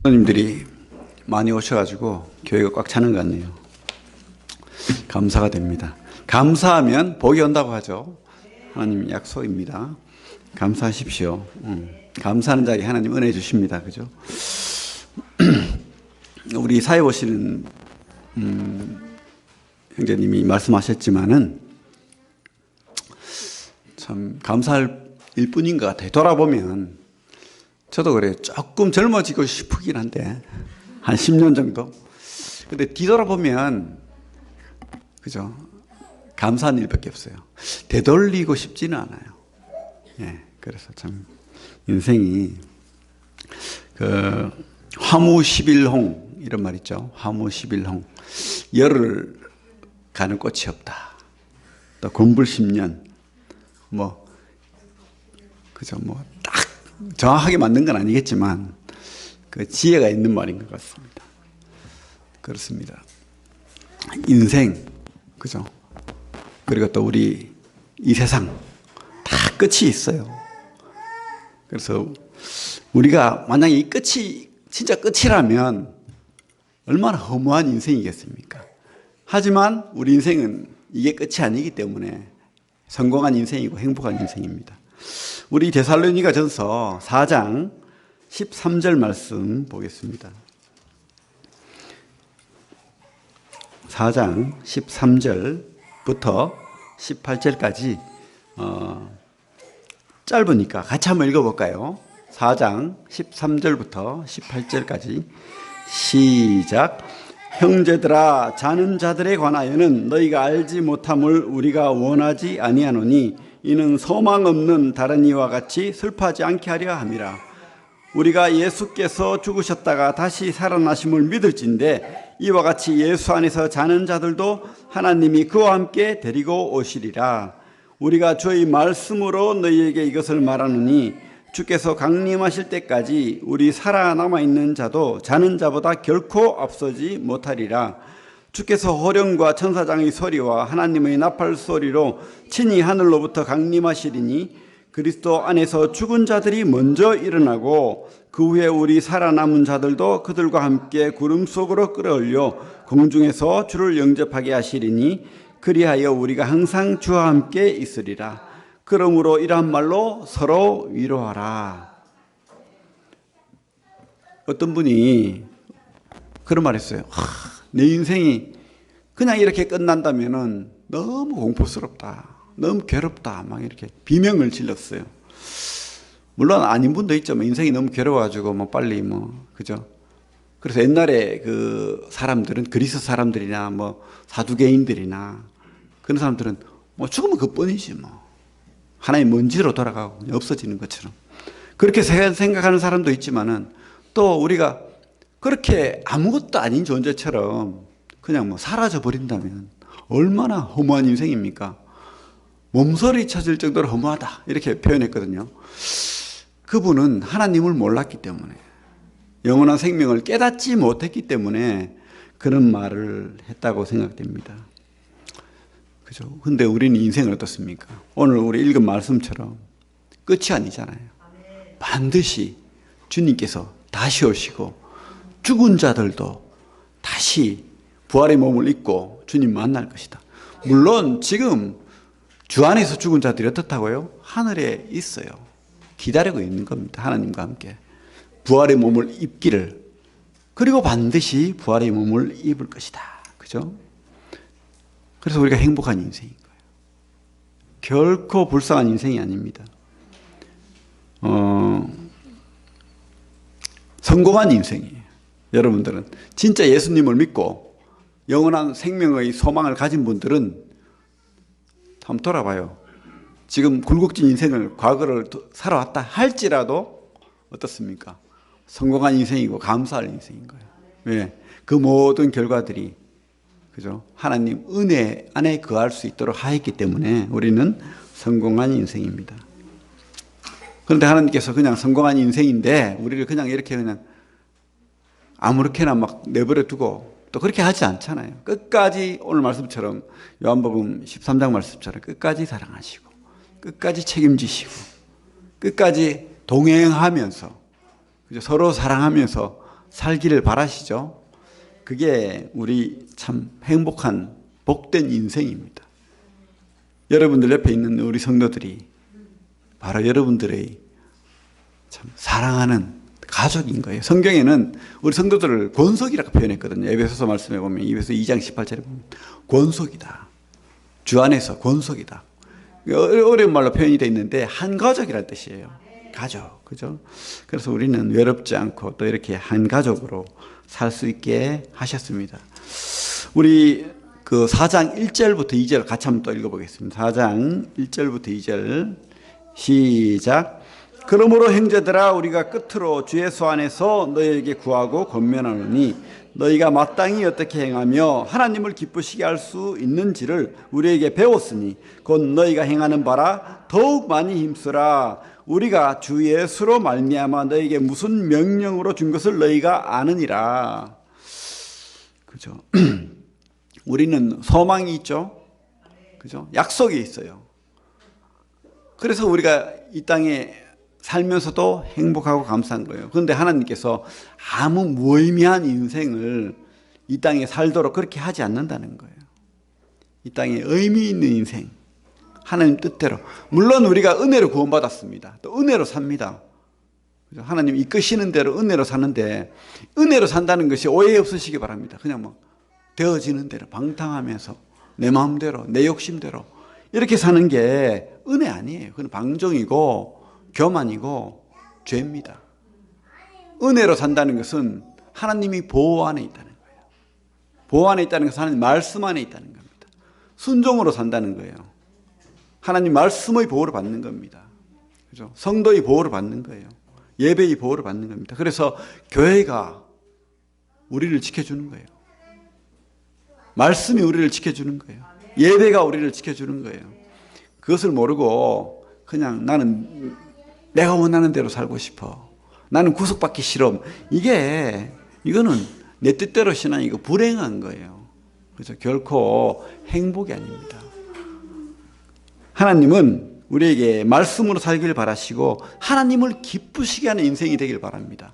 손님들이 많이 오셔가지고 교회가 꽉 차는 것 같네요. 감사가 됩니다. 감사하면 복이 온다고 하죠. 하나님 약속입니다. 감사하십시오. 감사하는 자리 하나님 은혜 주십니다. 그죠? 우리 사회 오시는 형제님이 말씀하셨지만은 참 감사할 일뿐인 것 같아요. 돌아보면 저도 그래요. 조금 젊어지고 싶긴 한데 한 10년 정도. 근데 뒤돌아보면 그죠? 감사한 일밖에 없어요. 되돌리고 싶지는 않아요. 예, 그래서 참 인생이 그 화무십일홍 이런 말 있죠. 화무십일홍. 열을 가는 꽃이 없다. 또 곤불십년 뭐 그죠? 뭐 딱 정확하게 맞는 건 아니겠지만 그 지혜가 있는 말인 것 같습니다. 그렇습니다. 인생 그죠? 그리고 또 우리 이 세상 다 끝이 있어요. 그래서 우리가 만약에 이 끝이 진짜 끝이라면 얼마나 허무한 인생이겠습니까? 하지만 우리 인생은 이게 끝이 아니기 때문에 성공한 인생이고 행복한 인생입니다. 우리 데살로니가 전서 4장 13절 말씀 보겠습니다. 4장 13절부터 18절까지 짧으니까 같이 한번 읽어볼까요? 4장 13절부터 18절까지 시작. 형제들아, 자는 자들에 관하여는 너희가 알지 못함을 우리가 원하지 아니하노니 이는 소망 없는 다른 이와 같이 슬퍼하지 않게 하려 함이라. 우리가 예수께서 죽으셨다가 다시 살아나심을 믿을진데 이와 같이 예수 안에서 자는 자들도 하나님이 그와 함께 데리고 오시리라. 우리가 주의 말씀으로 너희에게 이것을 말하노니 주께서 강림하실 때까지 우리 살아남아 있는 자도 자는 자보다 결코 앞서지 못하리라. 주께서 호령과 천사장의 소리와 하나님의 나팔 소리로 친히 하늘로부터 강림하시리니 그리스도 안에서 죽은 자들이 먼저 일어나고 그 후에 우리 살아남은 자들도 그들과 함께 구름 속으로 끌어올려 공중에서 주를 영접하게 하시리니 그리하여 우리가 항상 주와 함께 있으리라. 그러므로 이러한 말로 서로 위로하라. 어떤 분이 그런 말 했어요. 내 인생이 그냥 이렇게 끝난다면은 너무 공포스럽다. 너무 괴롭다. 막 이렇게 비명을 질렀어요. 물론 아닌 분도 있죠. 인생이 너무 괴로워가지고 뭐 빨리 뭐 그죠. 그래서 옛날에 그 사람들은 그리스 사람들이나 뭐 사두개인들이나 그런 사람들은 뭐 죽으면 그뿐이지 뭐 하나의 먼지로 돌아가고 없어지는 것처럼 그렇게 생각하는 사람도 있지만은 또 우리가 그렇게 아무것도 아닌 존재처럼 그냥 뭐 사라져 버린다면 얼마나 허무한 인생입니까? 몸서리 쳐질 정도로 허무하다 이렇게 표현했거든요. 그분은 하나님을 몰랐기 때문에 영원한 생명을 깨닫지 못했기 때문에 그런 말을 했다고 생각됩니다. 그죠? 근데 우리는 인생은 어떻습니까? 오늘 우리 읽은 말씀처럼 끝이 아니잖아요. 반드시 주님께서 다시 오시고 죽은 자들도 다시 부활의 몸을 입고 주님 만날 것이다. 물론 지금 주 안에서 죽은 자들이 어떻다고요? 하늘에 있어요. 기다리고 있는 겁니다. 하나님과 함께. 부활의 몸을 입기를. 그리고 반드시 부활의 몸을 입을 것이다. 그죠? 그래서 우리가 행복한 인생인 거예요. 결코 불쌍한 인생이 아닙니다. 성공한 인생이에요. 여러분들은 진짜 예수님을 믿고 영원한 생명의 소망을 가진 분들은 한번 돌아봐요. 지금 굴곡진 인생을 과거를 살아왔다 할지라도 어떻습니까? 성공한 인생이고 감사할 인생인 거예요. 왜? 그 모든 결과들이 그죠? 하나님 은혜 안에 거할 수 있도록 하였기 때문에 우리는 성공한 인생입니다. 그런데 하나님께서 그냥 성공한 인생인데 우리를 그냥 이렇게 그냥 아무렇게나 막 내버려 두고 또 그렇게 하지 않잖아요. 끝까지 오늘 말씀처럼 요한복음 13장 말씀처럼 끝까지 사랑하시고 끝까지 책임지시고 끝까지 동행하면서 서로 사랑하면서 살기를 바라시죠. 그게 우리 참 행복한 복된 인생입니다. 여러분들 옆에 있는 우리 성도들이 바로 여러분들의 참 사랑하는 가족인 거예요. 성경에는 우리 성도들을 권속이라고 표현했거든요. 에베소서 말씀에 보면 에베소 2장 18절에 보면 권속이다. 주 안에서 권속이다. 어려운 말로 표현이 되어 있는데 한 가족이라는 뜻이에요. 가족, 그죠? 그래서 우리는 외롭지 않고 또 이렇게 한 가족으로 살 수 있게 하셨습니다. 우리 그 4장 1절부터 2절 같이 한번 또 읽어보겠습니다. 4장 1절부터 2절 시작. 그러므로 형제들아 우리가 끝으로 주 예수 안에서 너희에게 구하고 권면하노니 너희가 마땅히 어떻게 행하며 하나님을 기쁘시게 할 수 있는지를 우리에게 배웠으니 곧 너희가 행하는 바라 더욱 많이 힘쓰라. 우리가 주 예수로 말미암아 너희에게 무슨 명령으로 준 것을 너희가 아느니라. 그죠? 우리는 소망이 있죠. 그죠? 약속이 있어요. 그래서 우리가 이 땅에 살면서도 행복하고 감사한 거예요. 그런데 하나님께서 아무 무의미한 인생을 이 땅에 살도록 그렇게 하지 않는다는 거예요. 이 땅에 의미 있는 인생, 하나님 뜻대로. 물론 우리가 은혜로 구원받았습니다. 또 은혜로 삽니다. 하나님 이끄시는 대로 은혜로 사는데 은혜로 산다는 것이 오해 없으시기 바랍니다. 그냥 뭐 되어지는 대로 방탕하면서 내 마음대로 내 욕심대로 이렇게 사는 게 은혜 아니에요. 그건 방종이고 교만이고 죄입니다. 은혜로 산다는 것은 하나님이 보호 안에 있다는 거예요. 보호 안에 있다는 것은 하나님 말씀 안에 있다는 겁니다. 순종으로 산다는 거예요. 하나님 말씀의 보호를 받는 겁니다. 그죠? 성도의 보호를 받는 거예요. 예배의 보호를 받는 겁니다. 그래서 교회가 우리를 지켜주는 거예요. 말씀이 우리를 지켜주는 거예요. 예배가 우리를 지켜주는 거예요. 그것을 모르고 그냥 나는 내가 원하는 대로 살고 싶어. 나는 구속받기 싫어. 이거는 내 뜻대로 신앙이고 불행한 거예요. 그래서 결코 행복이 아닙니다. 하나님은 우리에게 말씀으로 살기를 바라시고 하나님을 기쁘시게 하는 인생이 되길 바랍니다.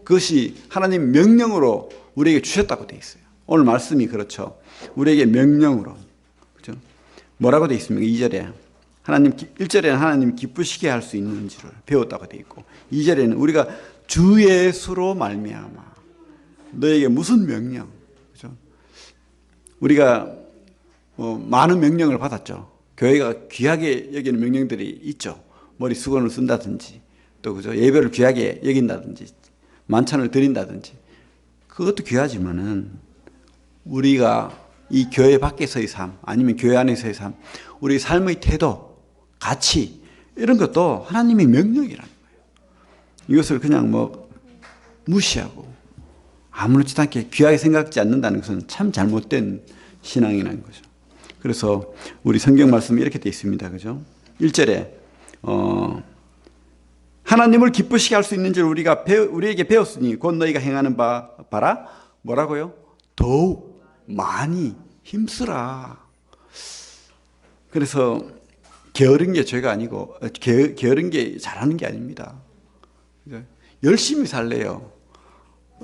그것이 하나님 명령으로 우리에게 주셨다고 되어 있어요. 오늘 말씀이 그렇죠. 우리에게 명령으로. 그렇죠? 뭐라고 되어 있습니까? 2절에. 1절에는 하나님 기쁘시게 할 수 있는지를 배웠다고 되어 있고 2절에는 우리가 주 예수로 말미암아 너에게 무슨 명령? 그죠? 우리가 많은 명령을 받았죠. 교회가 귀하게 여기는 명령들이 있죠. 머리 수건을 쓴다든지 또 그죠? 예배를 귀하게 여긴다든지 만찬을 드린다든지 그것도 귀하지만은 우리가 이 교회 밖에서의 삶 아니면 교회 안에서의 삶 우리 삶의 태도 가치 이런 것도 하나님의 명령이라는 거예요. 이것을 그냥 뭐 무시하고 아무렇지도 않게 귀하게 생각지 않는다는 것은 참 잘못된 신앙이라는 거죠. 그래서 우리 성경 말씀이 이렇게 되어 있습니다. 그죠? 1절에 하나님을 기쁘시게 할 수 있는지 우리에게 배웠으니 곧 너희가 행하는 바라 뭐라고요? 더욱 많이 힘쓰라. 그래서 게으른 게 죄가 아니고 게으른 게 잘하는 게 아닙니다. 열심히 살래요.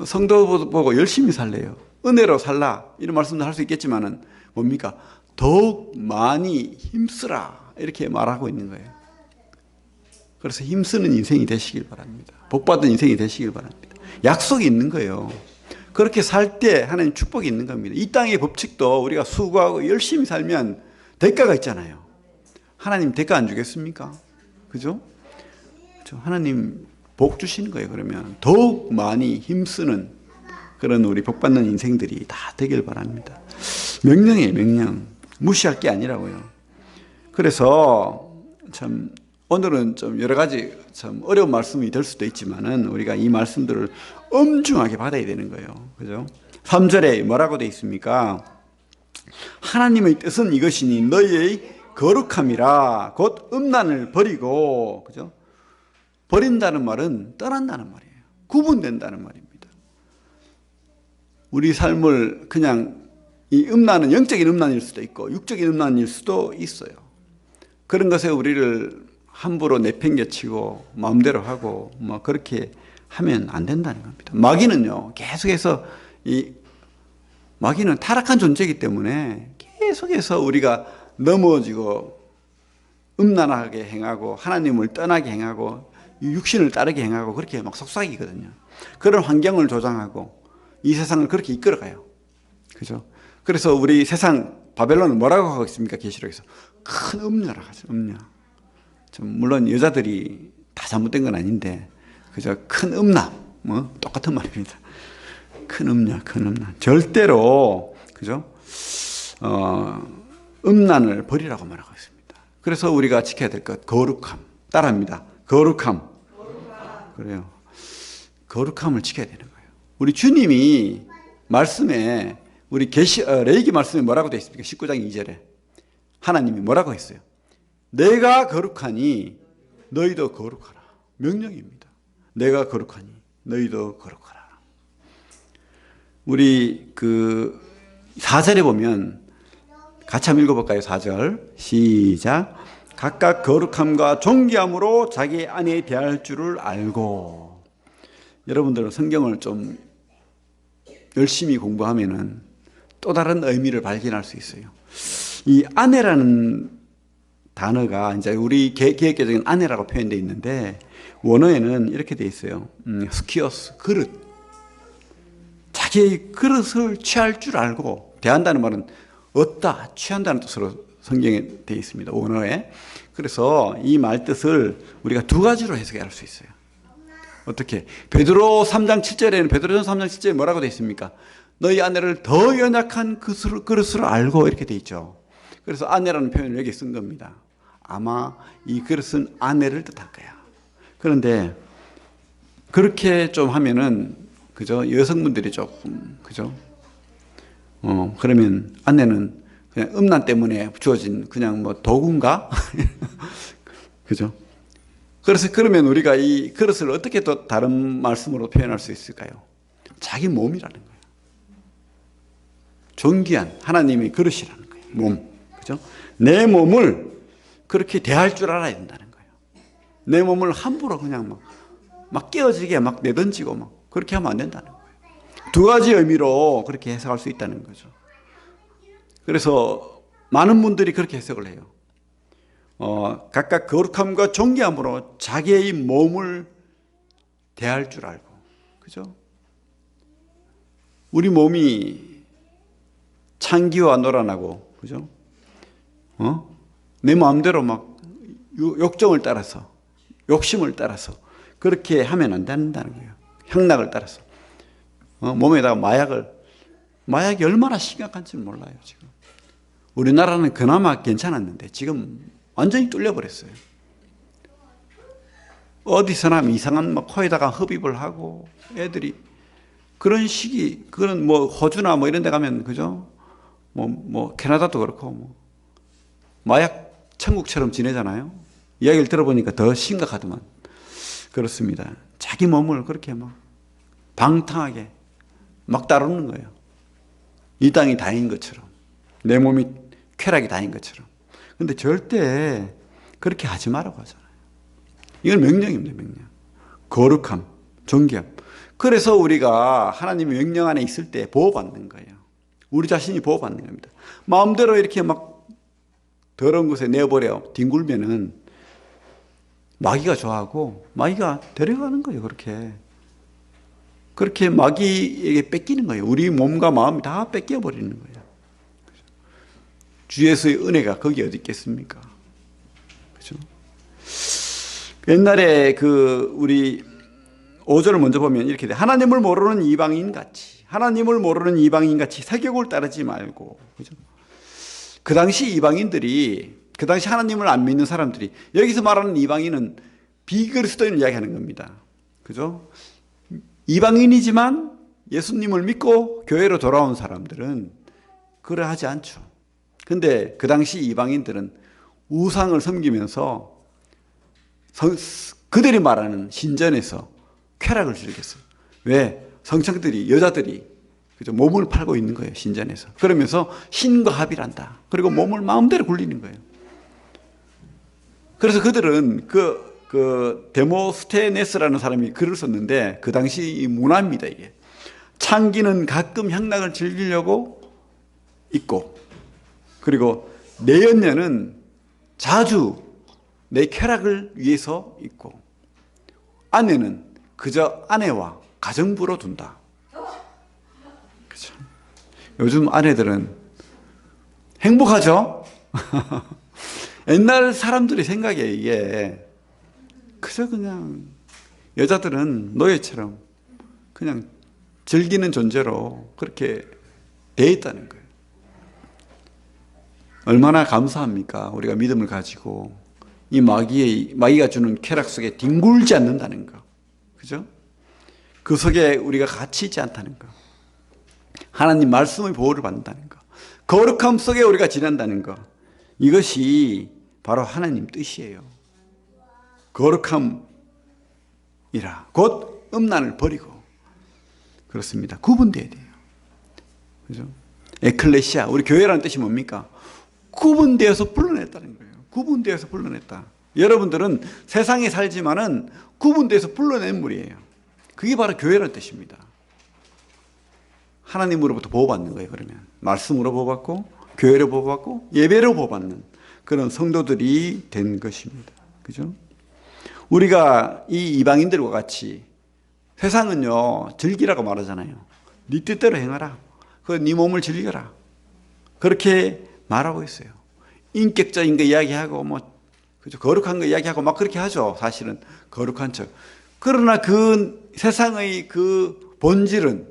성도 보고 열심히 살래요. 은혜로 살라 이런 말씀도 할 수 있겠지만은 뭡니까? 더욱 많이 힘쓰라 이렇게 말하고 있는 거예요. 그래서 힘쓰는 인생이 되시길 바랍니다. 복받은 인생이 되시길 바랍니다. 약속이 있는 거예요. 그렇게 살 때 하나님 축복이 있는 겁니다. 이 땅의 법칙도 우리가 수고하고 열심히 살면 대가가 있잖아요. 하나님 대가 안 주겠습니까? 그죠? 하나님 복 주시는 거예요. 그러면 더욱 많이 힘쓰는 그런 우리 복받는 인생들이 다 되길 바랍니다. 명령이에요. 명령. 무시할 게 아니라고요. 그래서 참 오늘은 좀 여러 가지 참 어려운 말씀이 될 수도 있지만은 우리가 이 말씀들을 엄중하게 받아야 되는 거예요. 그죠? 3절에 뭐라고 되어 있습니까? 하나님의 뜻은 이것이니 너희의 거룩함이라 곧 음란을 버리고 그죠? 버린다는 말은 떠난다는 말이에요. 구분된다는 말입니다. 우리 삶을 그냥 이 음란은 영적인 음란일 수도 있고 육적인 음란일 수도 있어요. 그런 것에 우리를 함부로 내팽개치고 마음대로 하고 뭐 그렇게 하면 안 된다는 겁니다. 마귀는요, 계속해서 마귀는 타락한 존재이기 때문에 계속해서 우리가 넘어지고 음란하게 행하고 하나님을 떠나게 행하고 육신을 따르게 행하고 그렇게 막 속삭이거든요. 그런 환경을 조장하고 이 세상을 그렇게 이끌어가요. 그죠? 그래서 우리 세상 바벨론은 뭐라고 하고 있습니까? 계시록에서 큰 음녀라고 하죠. 음녀. 물론 여자들이 다 잘못된 건 아닌데 그죠? 큰 음란 뭐 똑같은 말입니다. 큰 음녀, 큰 음란. 절대로 그죠? 음란을 버리라고 말하고 있습니다. 그래서 우리가 지켜야 될 것 거룩함. 따라합니다. 거룩함. 그래요. 거룩함을 지켜야 되는 거예요. 우리 주님이 말씀에 우리 레위기 말씀에 뭐라고 되어 있습니까? 19장 2절에 하나님이 뭐라고 했어요? 내가 거룩하니 너희도 거룩하라. 명령입니다. 내가 거룩하니 너희도 거룩하라. 우리 4절에 보면 같이 한번 읽어볼까요? 4절 시작. 각각 거룩함과 존귀함으로 자기 아내에 대할 줄을 알고. 여러분들은 성경을 좀 열심히 공부하면은 또 다른 의미를 발견할 수 있어요. 이 아내라는 단어가 이제 우리 개혁개정은 아내라고 표현되어 있는데 원어에는 이렇게 되어 있어요. 스키어스, 그릇. 자기의 그릇을 취할 줄 알고 대한다는 말은 얻다, 취한다는 뜻으로 성경에 되어 있습니다. 원어에. 그래서 이 말 뜻을 우리가 두 가지로 해석할 수 있어요. 어떻게? 베드로 3장 7절에는 베드로전 3장 7절에 뭐라고 되어 있습니까? 너희 아내를 더 연약한 그릇으로 알고 이렇게 되어 있죠. 그래서 아내라는 표현을 여기 쓴 겁니다. 아마 이 그릇은 아내를 뜻할 거야. 그런데 그렇게 좀 하면은 그죠? 여성분들이 조금 그죠? 그러면 아내는 그냥 음란 때문에 주어진 그냥 뭐 도구인가? 그죠? 그래서 그러면 우리가 이 그릇을 어떻게 또 다른 말씀으로 표현할 수 있을까요? 자기 몸이라는 거예요. 존귀한 하나님의 그릇이라는 거예요. 몸. 그죠? 내 몸을 그렇게 대할 줄 알아야 된다는 거예요. 내 몸을 함부로 그냥 막 깨어지게 막 내던지고 막 그렇게 하면 안 된다는 거예요. 두 가지 의미로 그렇게 해석할 수 있다는 거죠. 그래서 많은 분들이 그렇게 해석을 해요. 각각 거룩함과 존귀함으로 자기의 몸을 대할 줄 알고. 그죠? 우리 몸이 창기와 노란하고, 그죠? 내 마음대로 막 욕정을 따라서, 욕심을 따라서 그렇게 하면 안 된다는 거예요. 향락을 따라서. 몸에다가 마약이 얼마나 심각한지 몰라요, 지금. 우리나라는 그나마 괜찮았는데 지금 완전히 뚫려버렸어요. 어디서나 이상한 코에다가 흡입을 하고 애들이 그런 시기, 그런 호주나 이런 데 가면, 그죠? 캐나다도 그렇고, 마약 천국처럼 지내잖아요. 이야기를 들어보니까 더 심각하더만. 그렇습니다. 자기 몸을 그렇게 방탕하게 막 다루는 거예요. 이 땅이 다인 것처럼. 내 몸이 쾌락이 다인 것처럼. 근데 절대 그렇게 하지 말라고 하잖아요. 이건 명령입니다, 명령. 거룩함, 존귀함. 그래서 우리가 하나님의 명령 안에 있을 때 보호받는 거예요. 우리 자신이 보호받는 겁니다. 마음대로 이렇게 막 더러운 곳에 내버려 뒹굴면은 마귀가 좋아하고 마귀가 데려가는 거예요, 그렇게. 그렇게 마귀에게 뺏기는 거예요. 우리 몸과 마음이 다 뺏겨버리는 거예요. 주에서의 은혜가 거기 어디 있겠습니까? 그죠? 옛날에 우리 5절을 먼저 보면 이렇게 돼. 하나님을 모르는 이방인 같이, 하나님을 모르는 이방인 같이 세격을 따르지 말고. 그죠? 그 당시 이방인들이, 그 당시 하나님을 안 믿는 사람들이, 여기서 말하는 이방인은 비그리스도인을 이야기하는 겁니다. 그죠? 이방인이지만 예수님을 믿고 교회로 돌아온 사람들은 그러하지 않죠. 근데 그 당시 이방인들은 우상을 섬기면서 그들이 말하는 신전에서 쾌락을 즐겼어요. 왜? 성청들이, 여자들이 그죠? 몸을 팔고 있는 거예요, 신전에서. 그러면서 신과 합의를 한다. 그리고 몸을 마음대로 굴리는 거예요. 그래서 그들은 그 그 데모스테네스라는 사람이 글을 썼는데 그 당시 이 문화입니다. 이게 창기는 가끔 향락을 즐기려고 있고, 그리고 내연녀는 자주 내 쾌락을 위해서 있고, 아내는 그저 아내와 가정부로 둔다. 그렇죠? 요즘 아내들은 행복하죠? 옛날 사람들의 생각에 이게 그저 그냥 여자들은 노예처럼 그냥 즐기는 존재로 그렇게 돼 있다는 거예요. 얼마나 감사합니까? 우리가 믿음을 가지고 이 마귀가 주는 쾌락 속에 뒹굴지 않는다는 거. 그죠? 그 속에 우리가 갇히지 않다는 거. 하나님 말씀의 보호를 받는다는 거. 거룩함 속에 우리가 지낸다는 거. 이것이 바로 하나님 뜻이에요. 거룩함이라. 곧 음란을 버리고. 그렇습니다. 구분돼야 돼요. 그죠? 에클레시아, 우리 교회라는 뜻이 뭡니까? 구분되어서 불러냈다는 거예요. 구분되어서 불러냈다. 여러분들은 세상에 살지만은 구분되어서 불러낸 물이에요. 그게 바로 교회라는 뜻입니다. 하나님으로부터 보호받는 거예요. 그러면 말씀으로 보호받고, 교회로 보호받고, 예배로 보호받는 그런 성도들이 된 것입니다. 그죠? 우리가 이 이방인들과 같이, 세상은요 즐기라고 말하잖아요. 네 뜻대로 행하라. 네 몸을 즐겨라. 그렇게 말하고 있어요. 인격적인 거 이야기하고 그죠? 거룩한 거 이야기하고 막 그렇게 하죠. 사실은 거룩한 척. 그러나 그 세상의 그 본질은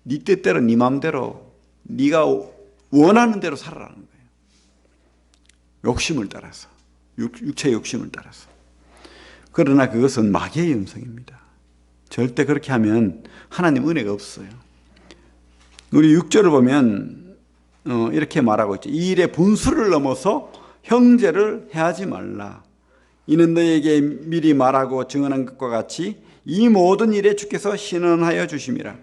네 뜻대로, 네 마음대로, 네가 원하는 대로 살아라는 거예요. 욕심을 따라서, 육체의 욕심을 따라서. 그러나 그것은 마귀의 음성입니다. 절대 그렇게 하면 하나님 은혜가 없어요. 우리 6절을 보면 이렇게 말하고 있죠. 이 일의 분수를 넘어서 형제를 해하지 말라. 이는 너에게 미리 말하고 증언한 것과 같이 이 모든 일에 주께서 신원하여 주심이라.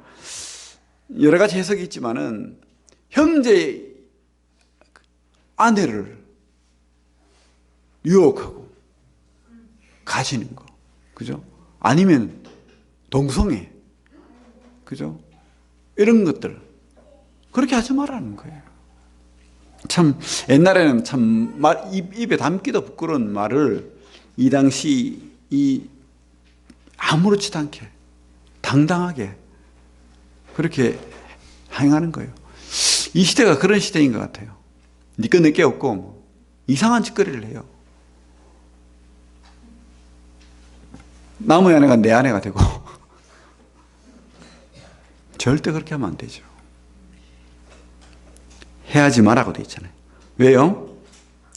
여러 가지 해석이 있지만은 형제 아내를 유혹하고 가시는 거, 그죠? 아니면 동성애, 그죠? 이런 것들 그렇게 하지 말라는 거예요. 참 옛날에는 참 입에 담기도 부끄러운 말을 이 당시 아무렇지도 않게 당당하게 그렇게 행하는 거예요. 이 시대가 그런 시대인 것 같아요. 니꺼 내게 없고 이상한 짓거리를 해요. 남의 아내가 내 아내가 되고 절대 그렇게 하면 안 되죠. 해야지 말라고 돼 있잖아요. 왜요?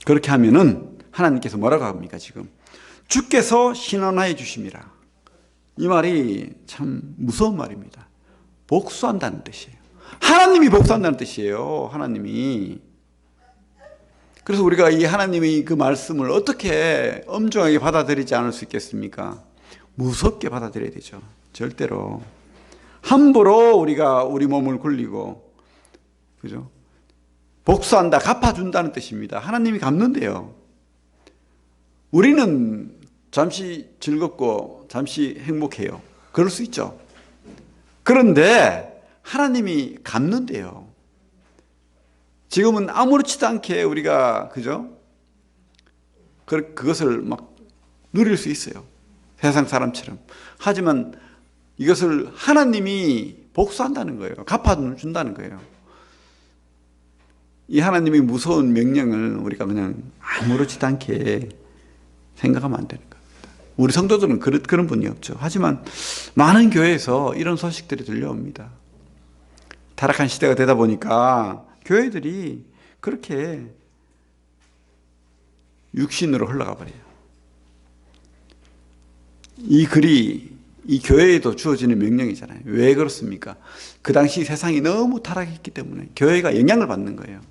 그렇게 하면은 하나님께서 뭐라고 합니까? 지금 주께서 신원하여 주심이라. 이 말이 참 무서운 말입니다. 복수한다는 뜻이에요. 하나님이 복수한다는 뜻이에요. 하나님이. 그래서 우리가 이 하나님의 그 말씀을 어떻게 엄중하게 받아들이지 않을 수 있겠습니까? 무섭게 받아들여야 되죠. 절대로 함부로 우리가 우리 몸을 굴리고, 그죠? 복수한다, 갚아준다는 뜻입니다. 하나님이 갚는데요. 우리는 잠시 즐겁고 잠시 행복해요. 그럴 수 있죠. 그런데 하나님이 갚는데요. 지금은 아무렇지도 않게 우리가, 그죠? 그것을 막 누릴 수 있어요. 세상 사람처럼. 하지만 이것을 하나님이 복수한다는 거예요. 갚아준다는 거예요. 이 하나님의 무서운 명령을 우리가 그냥 아무렇지도 않게 생각하면 안 되는 겁니다. 우리 성도들은 그런 분이 없죠. 하지만 많은 교회에서 이런 소식들이 들려옵니다. 타락한 시대가 되다 보니까 교회들이 그렇게 육신으로 흘러가 버려요. 이 글이 이 교회에도 주어지는 명령이잖아요. 왜 그렇습니까? 그 당시 세상이 너무 타락했기 때문에 교회가 영향을 받는 거예요.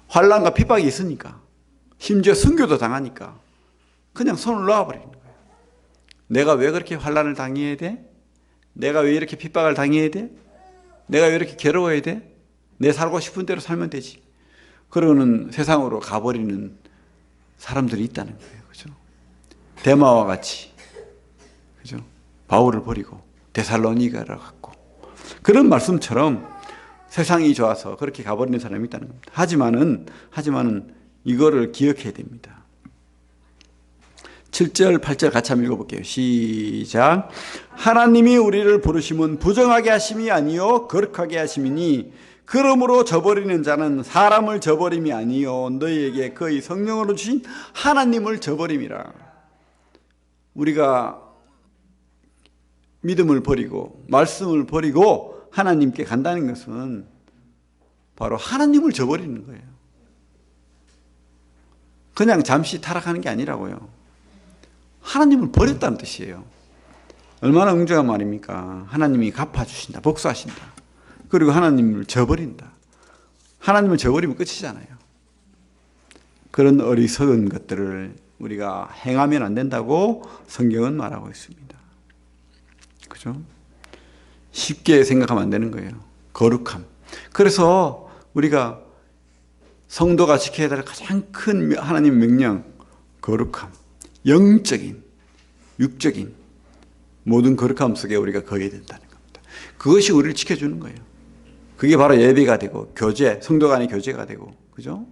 환난과 핍박이 있으니까, 심지어 순교도 당하니까 그냥 손을 놓아버리는 거예요. 내가 왜 그렇게 환난을 당해야 돼? 내가 왜 이렇게 핍박을 당해야 돼? 내가 왜 이렇게 괴로워야 돼? 내 살고 싶은 대로 살면 되지. 그러는 세상으로 가버리는 사람들이 있다는 거예요. 그죠? 데마와 같이, 그죠? 바울을 버리고 데살로니가로 갔고, 그런 말씀처럼 세상이 좋아서 그렇게 가버리는 사람이 있다는 겁니다. 하지만은 이거를 기억해야 됩니다. 7절, 8절 같이 한번 읽어볼게요. 시작. 하나님이 우리를 부르심은 부정하게 하심이 아니요 거룩하게 하심이니 그러므로 저버리는 자는 사람을 저버림이 아니요 너희에게 그의 성령으로 주신 하나님을 저버림이라. 우리가 믿음을 버리고 말씀을 버리고 하나님께 간다는 것은 바로 하나님을 저버리는 거예요. 그냥 잠시 타락하는 게 아니라고요. 하나님을 버렸다는 뜻이에요. 얼마나 웅중한 말입니까? 하나님이 갚아주신다, 복수하신다. 그리고 하나님을 저버린다. 하나님을 저버리면 끝이잖아요. 그런 어리석은 것들을 우리가 행하면 안 된다고 성경은 말하고 있습니다. 그죠? 쉽게 생각하면 안 되는 거예요. 거룩함. 그래서 우리가 성도가 지켜야 될 가장 큰 하나님의 명령, 거룩함. 영적인, 육적인 모든 거룩함 속에 우리가 거해야 된다는 겁니다. 그것이 우리를 지켜주는 거예요. 그게 바로 예배가 되고 교제, 성도 간의 교제가 되고, 그죠?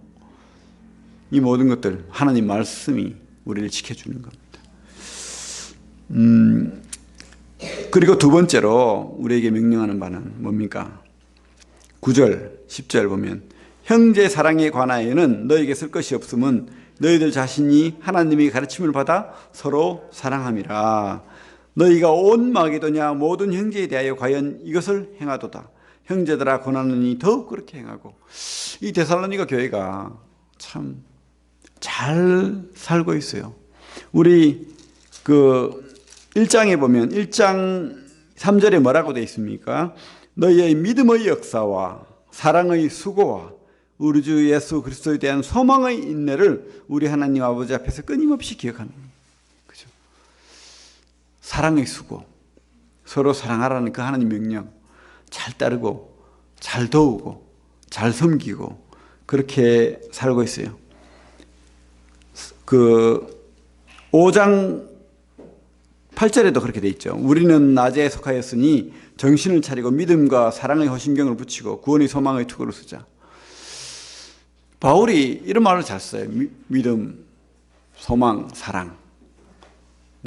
이 모든 것들 하나님 말씀이 우리를 지켜주는 겁니다. 그리고 두 번째로 우리에게 명령하는 바는 뭡니까? 9절, 10절 보면 형제 사랑에 관하여는 너에게 쓸 것이 없음은 너희들 자신이 하나님의 가르침을 받아 서로 사랑함이라. 너희가 온 마게도냐 모든 형제에 대하여 과연 이것을 행하도다. 형제들아 권하느니 더욱 그렇게 행하고. 이 데살로니가 교회가 참 잘 살고 있어요. 우리 그 1장에 보면 1장 3절에 뭐라고 되어 있습니까? 너희의 믿음의 역사와 사랑의 수고와 우리 주 예수 그리스도에 대한 소망의 인내를 우리 하나님 아버지 앞에서 끊임없이 기억하는 거예요. 그죠? 사랑의 수고, 서로 사랑하라는 그 하나님 명령 잘 따르고 잘 도우고 잘 섬기고 그렇게 살고 있어요. 그 5장 8절에도 그렇게 돼 있죠. 우리는 낮에 속하였으니 정신을 차리고 믿음과 사랑의 호심경을 붙이고 구원의 소망의 투구를 쓰자. 바울이 이런 말을 잘 써요. 믿음, 소망, 사랑.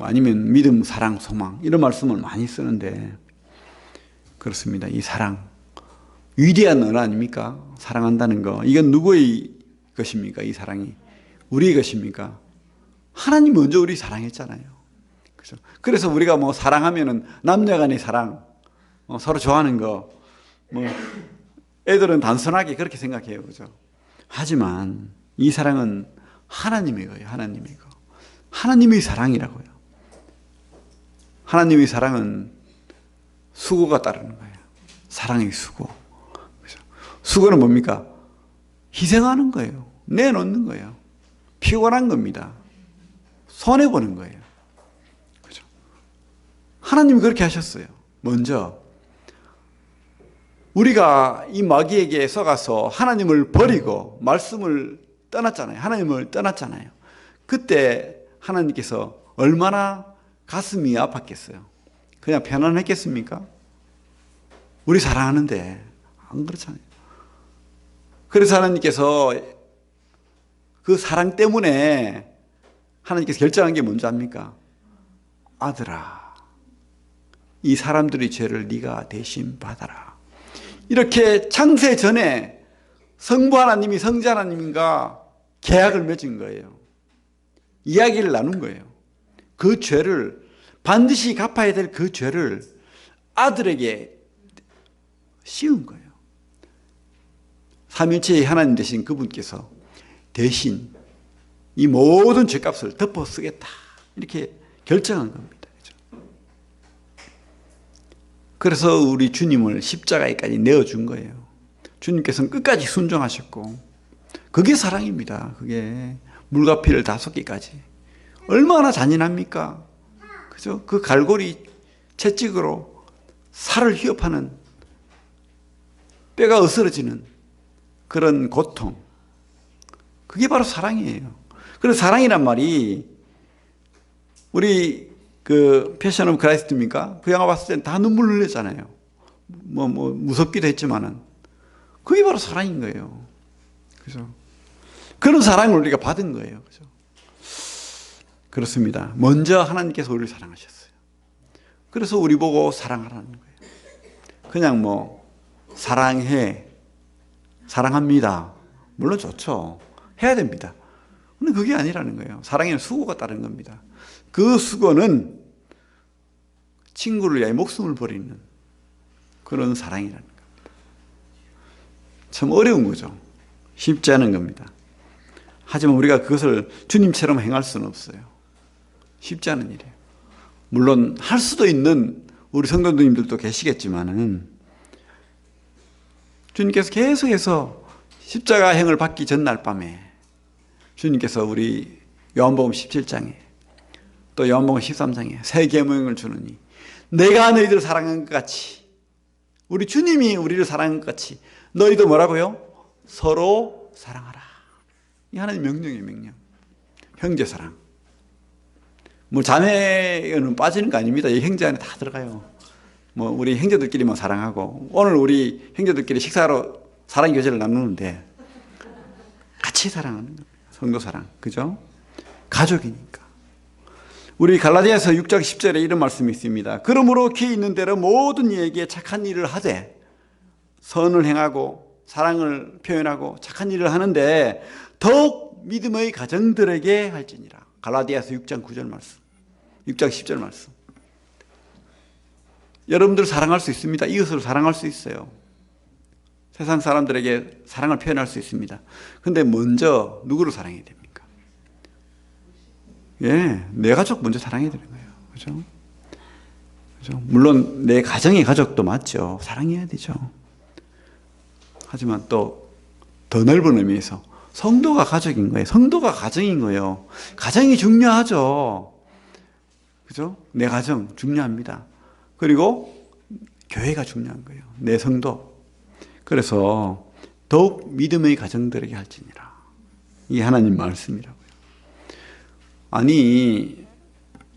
아니면 믿음, 사랑, 소망. 이런 말씀을 많이 쓰는데 그렇습니다. 이 사랑. 위대한 언어 아닙니까? 사랑한다는 거. 이건 누구의 것입니까? 이 사랑이. 우리의 것입니까? 하나님 먼저 우리 사랑했잖아요. 그죠? 그래서 우리가 뭐 사랑하면은 남녀 간의 사랑, 서로 좋아하는 거, 뭐 애들은 단순하게 그렇게 생각해요. 그죠? 하지만 이 사랑은 하나님의 거예요. 하나님의 거. 하나님의 사랑이라고요. 하나님의 사랑은 수고가 따르는 거예요. 사랑의 수고. 그죠? 수고는 뭡니까? 희생하는 거예요. 내놓는 거예요. 피곤한 겁니다. 손해보는 거예요. 그죠? 하나님이 그렇게 하셨어요. 먼저 우리가 이 마귀에게 속아서 하나님을 버리고 말씀을 떠났잖아요. 하나님을 떠났잖아요. 그때 하나님께서 얼마나 가슴이 아팠겠어요. 그냥 편안했겠습니까? 우리 사랑하는데 안 그렇잖아요. 그래서 하나님께서 그 사랑 때문에 하나님께서 결정한 게 뭔지 압니까? 아들아, 이 사람들의 죄를 네가 대신 받아라. 이렇게 창세 전에 성부 하나님이 성자 하나님과 계약을 맺은 거예요. 이야기를 나눈 거예요. 그 죄를 반드시 갚아야 될 그 죄를 아들에게 씌운 거예요. 삼위일체의 하나님 되신 그분께서 대신 이 모든 죄값을 덮어 쓰겠다. 이렇게 결정한 겁니다. 그래서 우리 주님을 십자가에까지 내어준 거예요. 주님께서는 끝까지 순종하셨고 그게 사랑입니다. 그게 물과 피를 다 쏟기까지. 얼마나 잔인합니까? 그죠? 그 갈고리 채찍으로 살을 휘업하는 뼈가 으스러지는 그런 고통. 그게 바로 사랑이에요. 그래서 사랑이란 말이 우리 그 패션 오브 크라이스트입니까? 그 영화 봤을 땐 다 눈물 흘렸잖아요. 뭐 무섭기도 했지만은 그게 바로 사랑인 거예요. 그죠? 그런 사랑을 우리가 받은 거예요. 그죠? 그렇습니다. 먼저 하나님께서 우리를 사랑하셨어요. 그래서 우리 보고 사랑하라는 거예요. 그냥 뭐 사랑해, 사랑합니다. 물론 좋죠. 해야 됩니다. 근데 그게 아니라는 거예요. 사랑에는 수고가 따른 겁니다. 그 수고는 친구를 위하여 목숨을 버리는 그런 사랑이라는 겁니다. 참 어려운 거죠. 쉽지 않은 겁니다. 하지만 우리가 그것을 주님처럼 행할 수는 없어요. 쉽지 않은 일이에요. 물론 할 수도 있는 우리 성도님들도 계시겠지만은 주님께서 계속해서 십자가행을 받기 전날 밤에 주님께서 우리 요한복음 17장에 또 요한복음 13장에 새 계명을 주느니 내가 너희들을 사랑한 것 같이 우리 주님이 우리를 사랑한 것 같이 너희도 뭐라고요? 서로 사랑하라. 이 하나님 명령이에요. 명령. 형제 사랑. 뭐 자매는 빠지는 거 아닙니다. 이 형제 안에 다 들어가요. 뭐 우리 형제들끼리만 사랑하고 오늘 우리 형제들끼리 식사로 사랑 교제를 나누는데 같이 사랑하는 겁니다. 성도 사랑. 그죠? 가족이니까. 우리 갈라디아서 6장 10절에 이런 말씀이 있습니다. 그러므로 귀 있는 대로 모든 이에게 착한 일을 하되 선을 행하고 사랑을 표현하고 착한 일을 하는데 더욱 믿음의 가정들에게 할지니라. 갈라디아서 6장 9절 말씀. 6장 10절 말씀. 여러분들 사랑할 수 있습니다. 이웃을 사랑할 수 있어요. 세상 사람들에게 사랑을 표현할 수 있습니다. 근데 먼저 누구를 사랑해야 됩니까? 예, 내 가족 먼저 사랑해야 되는 거예요. 그죠? 그죠? 물론 내 가정의 가족도 맞죠. 사랑해야 되죠. 하지만 또 더 넓은 의미에서 성도가 가족인 거예요. 성도가 가정인 거예요. 가정이 중요하죠. 그죠? 내 가정 중요합니다. 그리고 교회가 중요한 거예요. 내 성도. 그래서 더욱 믿음의 가정들에게 할지니라. 이게 하나님 말씀이라고요. 아니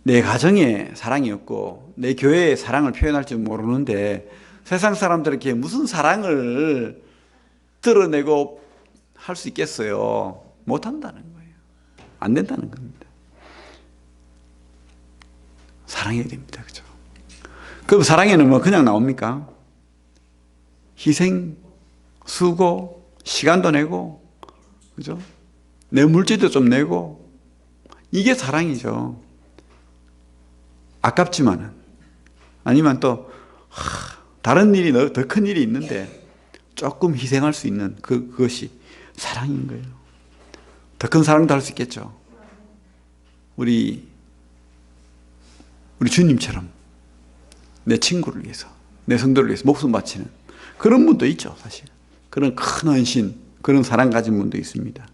내 가정에 사랑이 없고 내 교회에 사랑을 표현할 줄 모르는데 세상 사람들에게 무슨 사랑을 드러내고 할 수 있겠어요? 못한다는 거예요. 안 된다는 겁니다. 사랑해야 됩니다. 그죠? 그럼 사랑에는 뭐 그냥 나옵니까? 희생, 수고, 시간도 내고, 그죠? 내 물질도 좀 내고, 이게 사랑이죠. 아깝지만은. 아니면 또, 다른 일이 더 큰 일이 있는데, 조금 희생할 수 있는 그것이 사랑인 거예요. 더 큰 사랑도 할 수 있겠죠. 우리 주님처럼 내 친구를 위해서, 내 성도를 위해서 목숨 바치는 그런 분도 있죠, 사실. 그런 큰 헌신, 그런 사랑 가진 분도 있습니다.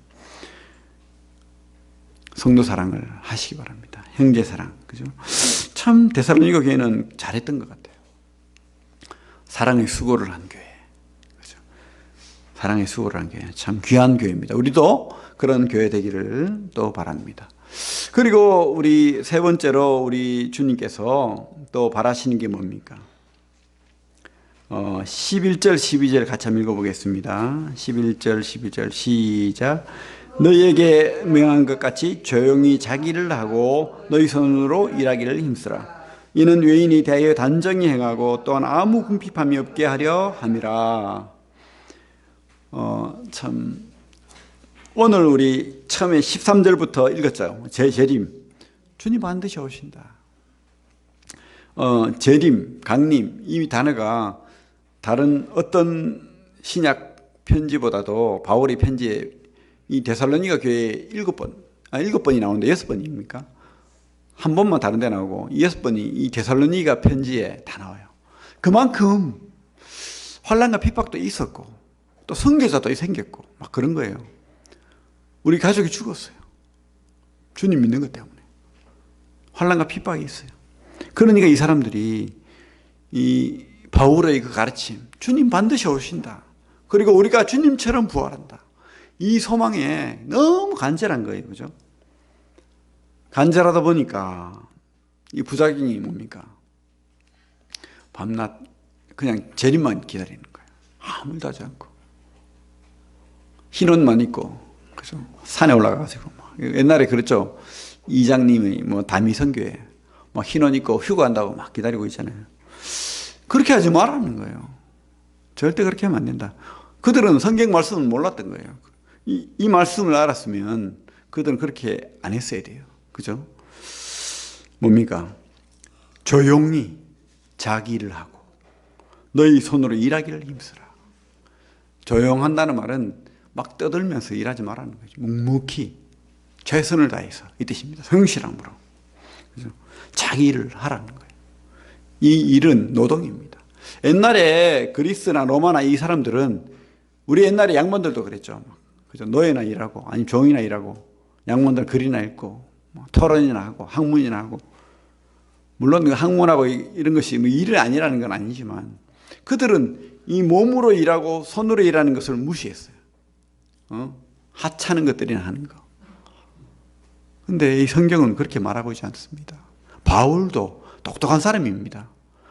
성도 사랑을 하시기 바랍니다. 형제 사랑, 그죠? 참 데살로니가 교회는 잘했던 것 같아요. 사랑의 수고를 한 교회, 그죠? 사랑의 수고를 한 교회, 참 귀한 교회입니다. 우리도 그런 교회 되기를 또 바랍니다. 그리고 우리 세 번째로 우리 주님께서 또 바라시는 게 뭡니까? 11절 12절 같이 한번 읽어보겠습니다. 11절 12절 시작. 너희에게 명한 것 같이 조용히 자기를 하고 너희 손으로 일하기를 힘쓰라. 이는 외인이 대하여 단정히 행하고 또한 아무 궁핍함이 없게 하려 함이라. 참 오늘 우리 처음에 13절부터 읽었죠. 제 재림. 주님 반드시 오신다. 재림, 강림, 이 단어가 다른 어떤 신약 편지보다도 바울의 편지에 이 데살로니가 교회에 7번이 나오는데 6번입니까? 한 번만 다른 데 나오고 6번이 이 데살로니가 편지에 다 나와요. 그만큼 환난과 핍박도 있었고 또 선교사도 생겼고 막 그런 거예요. 우리 가족이 죽었어요. 주님 믿는 것 때문에. 환난과 핍박이 있어요. 그러니까 이 사람들이 이 바울의 그 가르침, 주님 반드시 오신다. 그리고 우리가 주님처럼 부활한다. 이 소망에 너무 간절한 거예요. 그죠? 간절하다 보니까 이 부작용이 뭡니까? 밤낮 그냥 재림만 기다리는 거예요. 아무 일도 하지 않고. 흰 옷만 입고, 그죠? 산에 올라가가지고. 옛날에 그랬죠. 이장님이 뭐 다미선교회 막 흰 옷 입고 휴가한다고 막 기다리고 있잖아요. 그렇게 하지 말라는 거예요. 절대 그렇게 하면 안 된다. 그들은 성경 말씀을 몰랐던 거예요. 이 말씀을 알았으면 그들은 그렇게 안 했어야 돼요. 그죠? 뭡니까? 조용히 자기 일을 하고 너희 손으로 일하기를 힘쓰라. 조용한다는 말은 막 떠들면서 일하지 말라는 거죠. 묵묵히 최선을 다해서 이 뜻입니다. 성실함으로. 그죠? 자기 일을 하라는 거예요. 이 일은 노동입니다. 옛날에 그리스나 로마나 이 사람들은 우리 옛날에 양반들도 그랬죠. 그죠? 노예나 일하고 아니면 종이나 일하고 양반들 글이나 읽고 토론이나 하고 학문이나 하고 물론 학문하고 이런 것이 뭐 일이 아니라는 건 아니지만 그들은 이 몸으로 일하고 손으로 일하는 것을 무시했어요. 하찮은 것들이나 하는 거. 근데 이 성경은 그렇게 말하고 있지 않습니다. 바울도 똑똑한 사람입니다.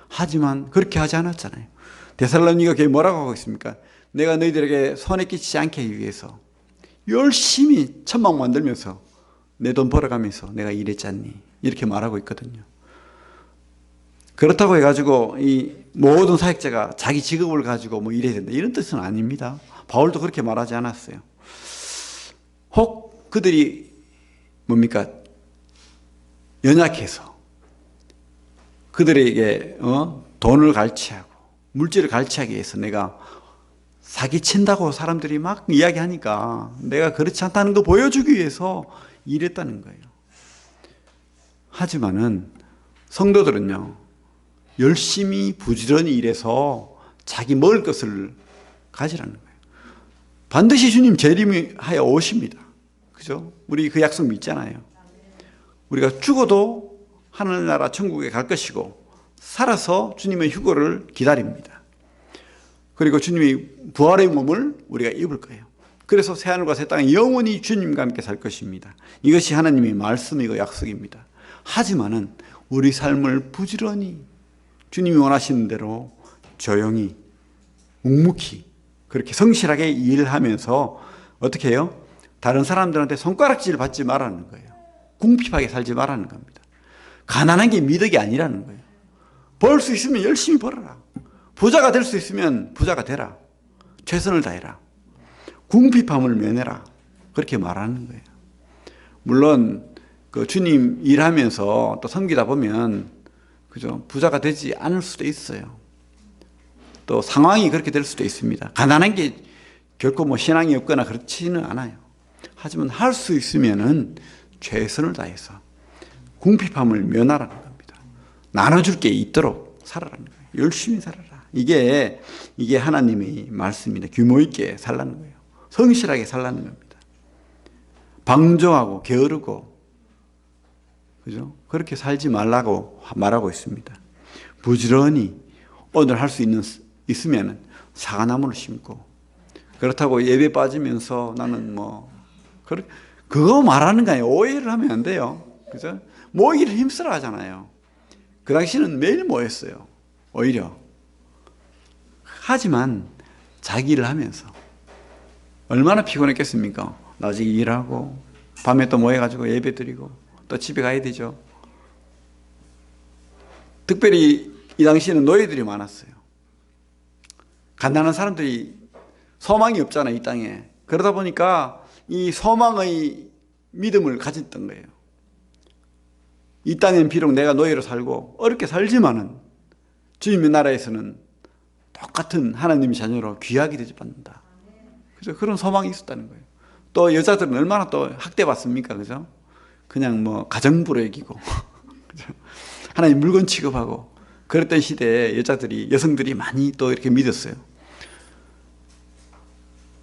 하지만 그렇게 하지 않았잖아요. 데살로니가 교회 뭐라고 하고 있습니까? 내가 너희들에게 손해 끼치지 않게 위해서 열심히 천막 만들면서 내 돈 벌어가면서 내가 일했잖니. 이렇게 말하고 있거든요. 그렇다고 해가지고 이 모든 사역자가 자기 직업을 가지고 뭐 일해야 된다. 이런 뜻은 아닙니다. 바울도 그렇게 말하지 않았어요. 혹 그들이 뭡니까? 연약해서 그들에게 돈을 갈취하고 물질을 갈취하기 위해서 내가 사기친다고 사람들이 막 이야기하니까 내가 그렇지 않다는 거 보여주기 위해서 일했다는 거예요. 하지만은 성도들은요, 열심히 부지런히 일해서 자기 먹을 것을 가지라는 거예요. 반드시 주님 재림하여 오십니다. 그죠? 우리 그 약속 믿잖아요. 우리가 죽어도 하늘나라 천국에 갈 것이고 살아서 주님의 휴거를 기다립니다. 그리고 주님이 부활의 몸을 우리가 입을 거예요. 그래서 새하늘과 새 땅에 영원히 주님과 함께 살 것입니다. 이것이 하나님의 말씀이고 약속입니다. 하지만은 우리 삶을 부지런히 주님이 원하시는 대로 조용히 묵묵히 그렇게 성실하게 일하면서 어떻게 해요? 다른 사람들한테 손가락질 받지 말라는 거예요. 궁핍하게 살지 말라는 겁니다. 가난한 게 미덕이 아니라는 거예요. 벌 수 있으면 열심히 벌어라. 부자가 될 수 있으면 부자가 되라. 최선을 다해라. 궁핍함을 면해라. 그렇게 말하는 거예요. 물론 그 주님 일하면서 또 섬기다 보면 그죠? 부자가 되지 않을 수도 있어요. 또 상황이 그렇게 될 수도 있습니다. 가난한 게 결코 뭐 신앙이 없거나 그렇지는 않아요. 하지만 할 수 있으면은 최선을 다해서 궁핍함을 면하라는 겁니다. 나눠줄 게 있도록 살아라는 거예요. 열심히 살아라. 이게 하나님의 말씀입니다. 규모 있게 살라는 거예요. 성실하게 살라는 겁니다. 방종하고 게으르고 그죠? 그렇게 살지 말라고 말하고 있습니다. 부지런히 오늘 할 수 있으면 사과나무를 심고 그렇다고 예배 빠지면서 나는 뭐 그거 말하는 거 아니에요. 오해를 하면 안 돼요. 그죠? 모이기를 힘쓰라 하잖아요. 그 당시는 매일 모였어요. 오히려. 하지만 자기 일을 하면서 얼마나 피곤했겠습니까? 나중에 일하고 밤에 또 모여가지고 예배 드리고 또 집에 가야 되죠. 특별히 이 당시에는 노예들이 많았어요. 가난한 사람들이 소망이 없잖아요, 이 땅에. 그러다 보니까 이 소망의 믿음을 가졌던 거예요. 이 땅엔 비록 내가 노예로 살고 어렵게 살지만은 주님의 나라에서는 똑같은 하나님의 자녀로 귀하게 대접받는다. 그래서 그런 소망이 있었다는 거예요. 또 여자들은 얼마나 또 학대받습니까? 그죠? 그냥 뭐 가정부로 여기고 하나님 물건 취급하고 그랬던 시대에 여성들이 많이 또 이렇게 믿었어요.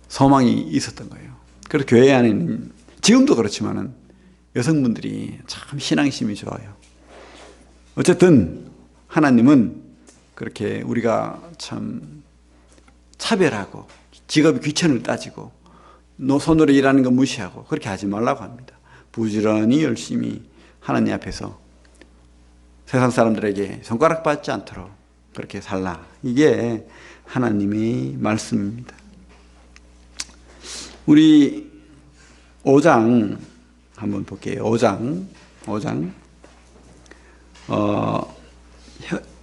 소망이 있었던 거예요. 그래서 교회 안에는 지금도 그렇지만은 여성분들이 참 신앙심이 좋아요. 어쨌든 하나님은 그렇게 우리가 참 차별하고 직업의 귀천을 따지고 손으로 일하는 거 무시하고 그렇게 하지 말라고 합니다. 부지런히 열심히 하나님 앞에서 세상 사람들에게 손가락 받지 않도록 그렇게 살라. 이게 하나님의 말씀입니다. 우리 5장 한번 볼게요. 5장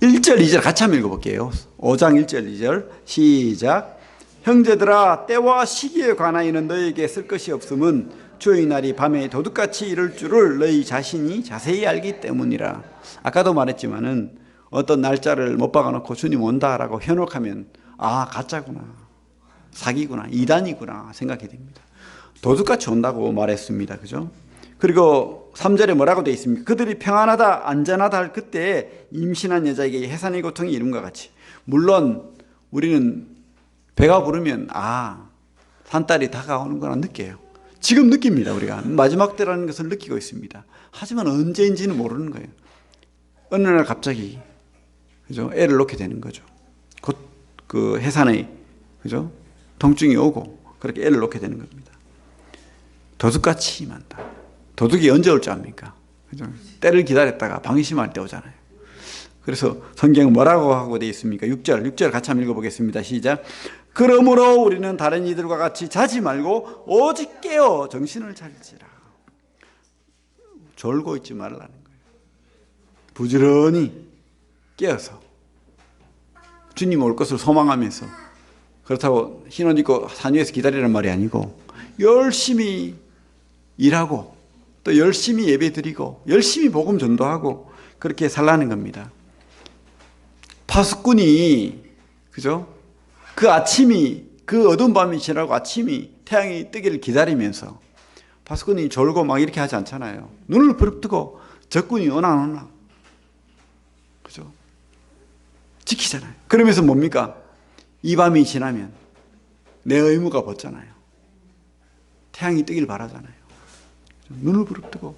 1절 2절 같이 한번 읽어볼게요. 5장 1절 2절 시작. 형제들아, 때와 시기에 관하여는 너희에게 쓸 것이 없음은 주의 날이 밤에 도둑같이 이를 줄을 너희 자신이 자세히 알기 때문이라. 아까도 말했지만은 어떤 날짜를 못 박아놓고 주님 온다라고 현혹하면 아, 가짜구나, 사기구나, 이단이구나 생각이 됩니다. 도둑같이 온다고 말했습니다. 그죠? 그리고 3절에 뭐라고 되어 있습니까? 그들이 평안하다 안전하다 할 그때에 임신한 여자에게 해산의 고통이 이름과 같이. 물론 우리는 배가 부르면 아, 산딸이 다가오는구나 느껴요. 지금 느낍니다. 우리가 마지막 때라는 것을 느끼고 있습니다. 하지만 언제인지는 모르는 거예요. 어느 날 갑자기, 그죠? 애를 놓게 되는 거죠. 곧 그 해산의, 그죠? 통증이 오고 그렇게 애를 놓게 되는 겁니다. 도둑같이 임한다. 도둑이 언제 올 줄 압니까? 그죠? 때를 기다렸다가 방심할 때 오잖아요. 그래서 성경은 뭐라고 하고 되어 있습니까? 6절 같이 한번 읽어보겠습니다. 시작. 그러므로 우리는 다른 이들과 같이 자지 말고 오직 깨어 정신을 차릴지라. 졸고 있지 말라는 거예요. 부지런히 깨어서 주님 올 것을 소망하면서, 그렇다고 흰 옷 입고 산 위에서 기다리라는 말이 아니고 열심히 일하고 또 열심히 예배드리고 열심히 복음 전도하고 그렇게 살라는 겁니다. 파수꾼이, 그죠? 그 아침이, 그 어두운 밤이 지나고 아침이 태양이 뜨기를 기다리면서 파수꾼이 졸고 막 이렇게 하지 않잖아요. 눈을 부릅뜨고 적군이 오나 안 오나, 그죠? 지키잖아요. 그러면서 뭡니까? 이 밤이 지나면 내 의무가 벗잖아요. 태양이 뜨길 바라잖아요. 눈을 부릅뜨고.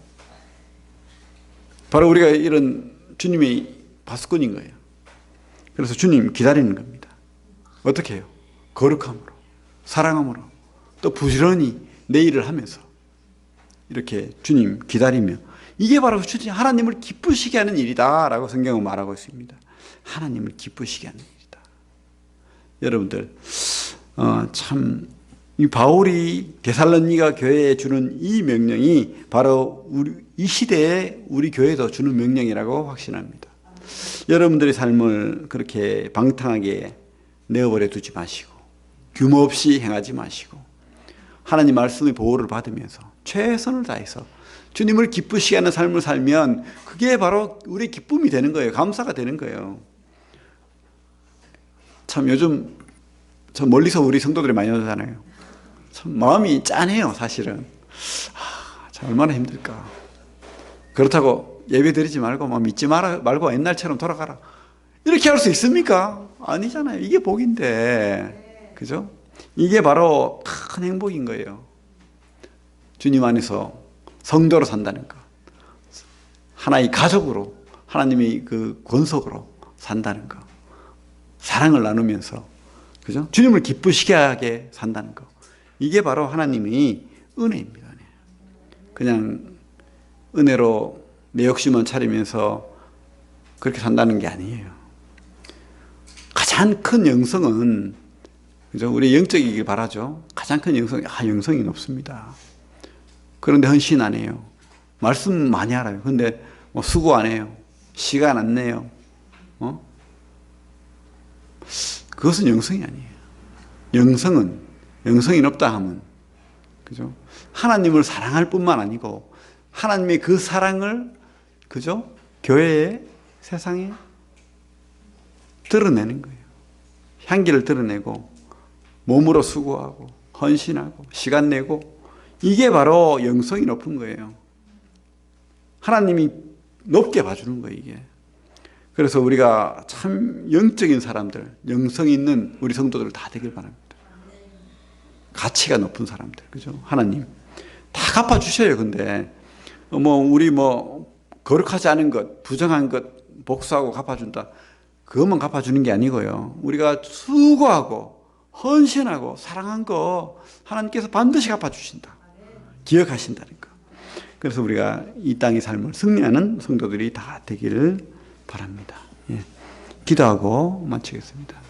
바로 우리가 이런 주님의 파수꾼인 거예요. 그래서 주님 기다리는 겁니다. 어떻게 해요? 거룩함으로, 사랑함으로, 또 부지런히 내 일을 하면서 이렇게 주님 기다리며, 이게 바로 주님 하나님을 기쁘시게 하는 일이다 라고 성경은 말하고 있습니다. 하나님을 기쁘시게 하는 일이다. 여러분들 참 이 바울이 데살로니가 교회에 주는 이 명령이 바로 이 시대에 우리 교회도 주는 명령이라고 확신합니다. 여러분들의 삶을 그렇게 방탕하게 내어버려 두지 마시고 규모 없이 행하지 마시고 하나님 말씀의 보호를 받으면서 최선을 다해서 주님을 기쁘시게 하는 삶을 살면 그게 바로 우리의 기쁨이 되는 거예요. 감사가 되는 거예요. 참 요즘 저 멀리서 우리 성도들이 많이 오잖아요. 참 마음이 짠해요. 사실은 참 얼마나 힘들까. 그렇다고 예배 드리지 말고 막 믿지 말고 옛날처럼 돌아가라 이렇게 할 수 있습니까? 아니잖아요. 이게 복인데, 그죠? 이게 바로 큰 행복인 거예요. 주님 안에서 성도로 산다는 것, 하나의 가족으로 하나님의 그 권속으로 산다는 것, 사랑을 나누면서, 그죠? 주님을 기쁘시게 하게 산다는 것, 이게 바로 하나님의 은혜입니다. 그냥 은혜로 내 욕심만 차리면서 그렇게 산다는 게 아니에요. 가장 큰 영성은, 그죠? 우리 영적이길 바라죠. 가장 큰 영성이 영성이 높습니다. 그런데 헌신 안 해요. 말씀 많이 알아요. 근데 뭐 수고 안 해요. 시간 안 내요. 그것은 영성이 아니에요. 영성이 높다 하면, 그죠? 하나님을 사랑할 뿐만 아니고 하나님의 그 사랑을, 그죠? 교회에, 세상에 드러내는 거예요. 향기를 드러내고 몸으로 수고하고 헌신하고 시간 내고, 이게 바로 영성이 높은 거예요. 하나님이 높게 봐주는 거예요, 이게. 그래서 우리가 참 영적인 사람들, 영성 있는 우리 성도들 다 되길 바랍니다. 가치가 높은 사람들, 그죠? 하나님 다 갚아주셔요. 근데 우리 거룩하지 않은 것, 부정한 것 복수하고 갚아준다, 그것만 갚아주는 게 아니고요. 우리가 수고하고 헌신하고 사랑한 거 하나님께서 반드시 갚아주신다, 기억하신다는 거. 그래서 우리가 이 땅의 삶을 승리하는 성도들이 다 되기를 바랍니다. 예. 기도하고 마치겠습니다.